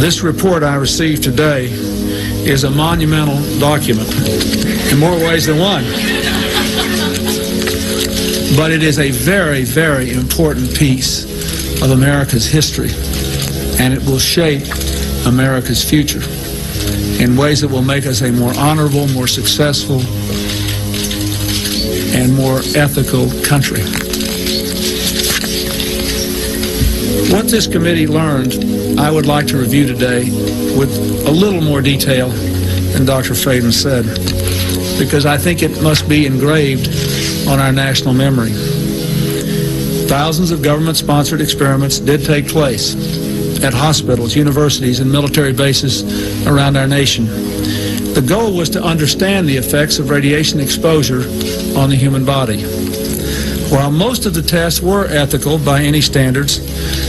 This report I received today is a monumental document in more ways than one. But it is a very, very important piece of America's history, and it will shape America's future in ways that will make us a more honorable, more successful, and more ethical country. What this committee learned, I would like to review today with a little more detail than Dr. Faden said, because I think it must be engraved on our national memory. Thousands of government-sponsored experiments did take place at hospitals, universities, and military bases around our nation. The goal was to understand the effects of radiation exposure on the human body. While most of the tests were ethical by any standards,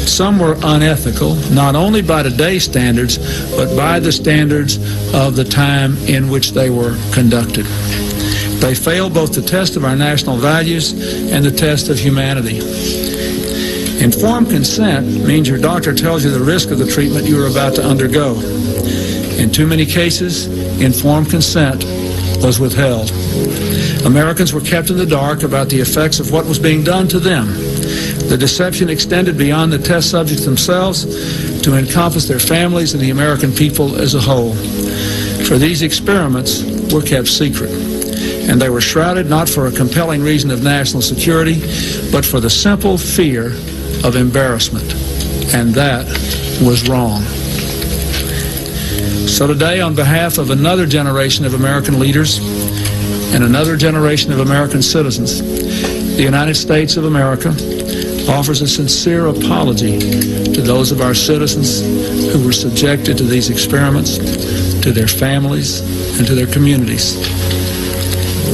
some were unethical, not only by today's standards, but by the standards of the time in which they were conducted. They failed both the test of our national values and the test of humanity. Informed consent means your doctor tells you the risk of the treatment you are about to undergo. In too many cases, informed consent was withheld. Americans were kept in the dark about the effects of what was being done to them. The deception extended beyond the test subjects themselves to encompass their families and the American people as a whole. For these experiments were kept secret, and they were shrouded not for a compelling reason of national security, but for the simple fear of embarrassment, and that was wrong. So today, on behalf of another generation of American leaders and another generation of American citizens, the United States of America offers a sincere apology to those of our citizens who were subjected to these experiments, to their families, and to their communities.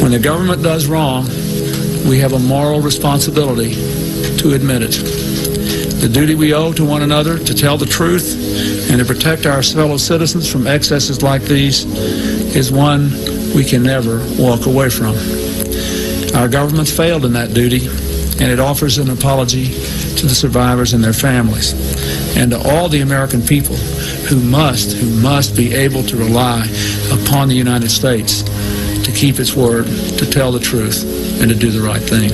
When the government does wrong, we have a moral responsibility to admit it. The duty we owe to one another to tell the truth and to protect our fellow citizens from excesses like these is one we can never walk away from. Our government failed in that duty, and it offers an apology to the survivors and their families, and to all the American people who must be able to rely upon the United States to keep its word, to tell the truth, and to do the right thing.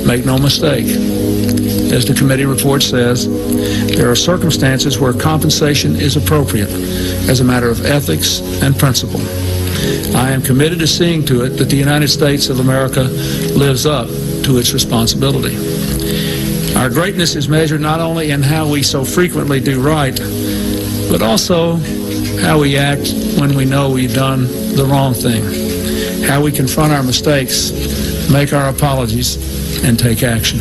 Make no mistake, as the committee report says, there are circumstances where compensation is appropriate as a matter of ethics and principle. I am committed to seeing to it that the United States of America lives up to its responsibility. Our greatness is measured not only in how we so frequently do right, but also how we act when we know we've done the wrong thing, how we confront our mistakes, make our apologies, and take action.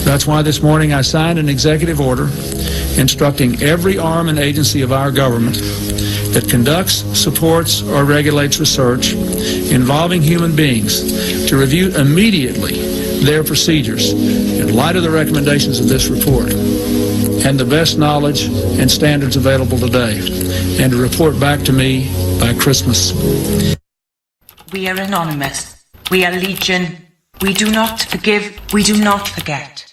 That's why this morning I signed an executive order instructing every arm and agency of our government that conducts, supports, or regulates research involving human beings to review immediately their procedures in light of the recommendations of this report and the best knowledge and standards available today, and to report back to me by Christmas. We are anonymous. We are legion. We do not forgive. We do not forget.